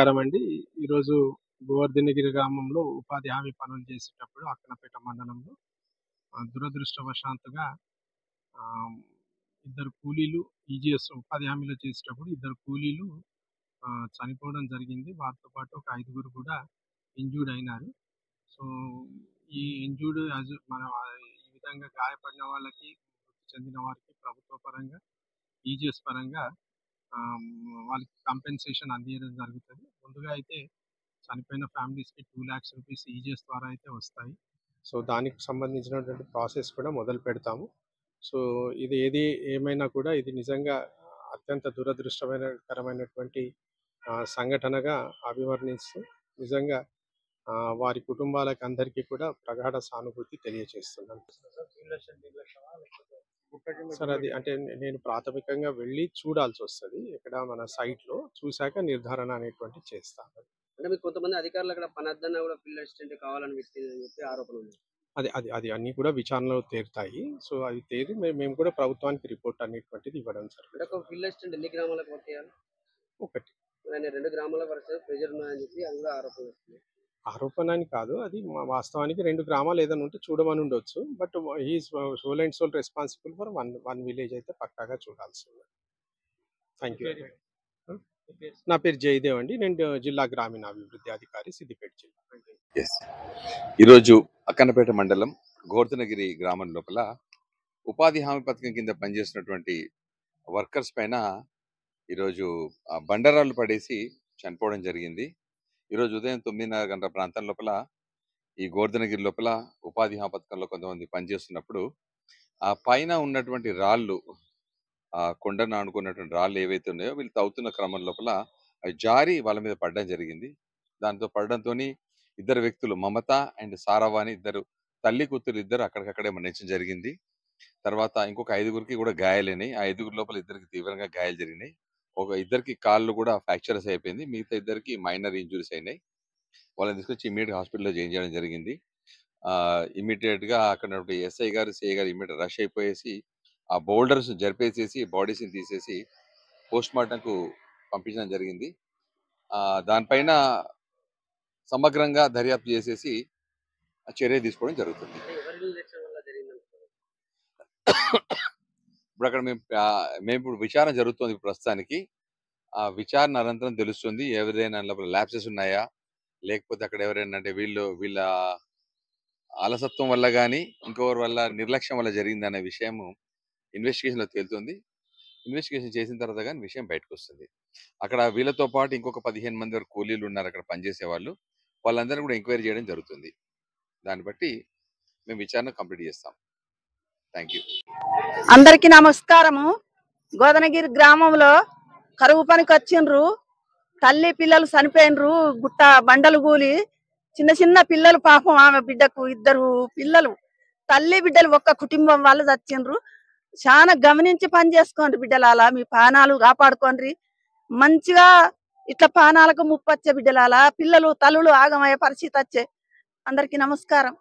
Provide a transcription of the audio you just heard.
నమస్కారం అండి. ఈరోజు గోవర్ధనగిరి గ్రామంలో ఉపాధి హామీ పనులు చేసేటప్పుడు అక్కనపేట మండలంలో దురదృష్టవశాత్తుగా ఆహ్, ఇద్దరు కూలీలు ఈజీఎస్ ఉపాధి హామీలో చేసేటప్పుడు ఇద్దరు కూలీలు చనిపోవడం జరిగింది. వారితో పాటు ఒక ఐదుగురు కూడా ఇంజ్యూర్డ్ అయినారు. సో, ఈ ఇంజ్యూర్డ్ ఈ విధంగా గాయపడిన వాళ్ళకి, మృతి చెందిన వారికి ప్రభుత్వ పరంగా, ఈజీఎస్ పరంగా వాళ్ళకి కాంపెన్సేషన్ అందియడం జరుగుతది. ముందుగా అయితే చనిపోయిన ఫ్యామిలీస్‌కి 2,00,000 రూపీస్ ఈజీఎస్ ద్వారా అయితే వస్తాయి. సో, దానికి సంబంధించినటువంటి ప్రాసెస్ కూడా మొదలు పెడతాము. సో, ఇది ఏమైనా కూడా ఇది నిజంగా అత్యంత దురదృష్టకరమైనటువంటి సంఘటనగా అభివర్ణిస్తూ నిజంగా వారి కుటుంబాలకు అందరికీ కూడా ప్రగాఢ సానుభూతి తెలియజేస్తున్నాను. సార్ అది అంటే నేను ప్రాథమికంగా వెళ్ళి చూడాల్సొస్తది. ఇక్కడ మన సైట్‌లో చూసాక నిర్ధారణ అనేటువంటిది చేస్తాను. అంటే మీకు కొంతమంది అధికారులు అక్కడ పనద్దన్నా కూడా ఫీల్డ్ అసిస్టెంట్ కావాలని పెట్టిందని చెప్పి ఆరోపణ ఉంది. అది అది అది అన్నీ కూడా విచారణలో తేలుతాయి. సో, అవి తేలి మేము కూడా ప్రభుత్వానికి రిపోర్ట్ అనేటువంటిది ఇవ్వడం అంటే జరుగుతుంది. ఒక ఫీల్డ్ అసిస్టెంట్ ఎన్ని గ్రామాలకు వర్క్ చేయాలి? ఒకటి ఆయన 2 గ్రామాల వరకు ప్రెజర్ ఉన్నాయని చెప్పి అది కూడా ఆరోపణ వస్తుంది. ఆరోపణ అని కాదు. అది వాస్తవానికి 2 గ్రామాలు ఏదైనా ఉంటే చూడమని ఉండొచ్చు. But he is sole and sole responsible for one village అయితే పక్కాగా చూడాల్సిందే. Thank you. నా పేరు జయదేవ్ అండి. నేను జిల్లా గ్రామీణాభివృద్ధి అధికారి, సిద్దిపేట జిల్లా. ఎస్ ఈరోజు అక్కన్నపేట మండలం గోవర్ధనగిరి గ్రామం లోపల ఉపాధి హామీ పథకం కింద పనిచేస్తున్నటువంటి వర్కర్స్ పైన ఈరోజు బండరాళ్ళు పడేసి చనిపోవడం జరిగింది. ఈరోజు ఉదయం 9:30 గంటల ప్రాంతం లోపల ఈ గోవర్ధనగిరి లోపల ఉపాధి హామీ పథకంలో కొంతమంది పనిచేస్తున్నప్పుడు ఆ పైన ఉన్నటువంటి రాళ్ళు, ఆ కొండను ఆనుకున్నటువంటి రాళ్ళు ఏవైతే ఉన్నాయో వీళ్ళు తవ్వుతున్న క్రమం లోపల అవి జారి వాళ్ళ మీద పడడం జరిగింది. దాంతో పడడంతో ఇద్దరు వ్యక్తులు మమత అండ్ సారవ్వ అని ఇద్దరు తల్లి కూతురు ఇద్దరు అక్కడికక్కడే మరణించడం జరిగింది. తర్వాత ఇంకొక ఐదుగురికి కూడా గాయాలైనాయి. ఆ ఐదుగురు లోపల ఇద్దరికి తీవ్రంగా గాయాలు జరిగినాయి. ఇద్దరికి కాళ్ళు కూడా ఫ్రాక్చర్స్ అయిపోయింది. మిగతా ఇద్దరికి మైనర్ ఇంజురీస్ అయినాయి. వాళ్ళని తీసుకొచ్చి ఇమీడియట్ హాస్పిటల్లో జాయిన్ చేయడం జరిగింది. ఇమీడియట్ గా అక్కడ ఎస్ఐ గారు, సిఐ గారు ఇమీడియట్ రష్ అయిపోయేసి ఆ బోల్డర్స్ జరిపేసేసి బాడీస్ ని తీసేసి పోస్ట్ మార్టంకు పంపించడం జరిగింది. దానిపైన సమగ్రంగా దర్యాప్తు చేసేసి చర్య తీసుకోవడం జరుగుతుంది. అంటే ఎవరి నిర్లక్ష్యం వల్ల జరిగిందంటారు? ఇప్పుడు అక్కడ మేము ఇప్పుడు విచారణ జరుగుతుంది ప్రస్తుతానికి. ఆ విచారణ అనంతరం తెలుస్తుంది ఎవరైనా లోపల ల్యాప్సెస్ ఉన్నాయా, లేకపోతే అక్కడ ఎవరైనా అంటే వీళ్ళ అలసత్వం వల్ల కానీ ఇంకొకరి వల్ల నిర్లక్ష్యం వల్ల జరిగిందనే విషయం ఇన్వెస్టిగేషన్ లో తేలుతుంది. ఇన్వెస్టిగేషన్ చేసిన తర్వాత కానీ విషయం బయటకు వస్తుంది. అక్కడ వీళ్ళతో పాటు ఇంకొక 15 మంది వరకు కూలీలు ఉన్నారు అక్కడ పనిచేసే వాళ్ళు. వాళ్ళందరినీ కూడా ఎంక్వైరీ చేయడం జరుగుతుంది. దాన్ని బట్టి మేము విచారణ కంప్లీట్ చేస్తాం. Thank you. అందరికీ నమస్కారము. గోదనగిరి గ్రామంలో కరువు పనికి వచ్చిండ్రు. తల్లి పిల్లలు చనిపోయినరు. గుట్ట బండలు కూలి చిన్న చిన్న పిల్లలు, పాపం ఆమె బిడ్డకు ఇద్దరు పిల్లలు, తల్లి బిడ్డలు ఒక్క కుటుంబం వాళ్ళు చచ్చిండ్రు. చాలా గమనించి పని చేసుకోండి బిడ్డలాలా, మీ పానాలు కాపాడుకోండి. మంచిగా ఇట్లా పానాలకు ముప్పొచ్చే బిడ్డలాలా, పిల్లలు తల్లులు ఆగమయ్యే పరిస్థితి వచ్చే. అందరికీ నమస్కారం.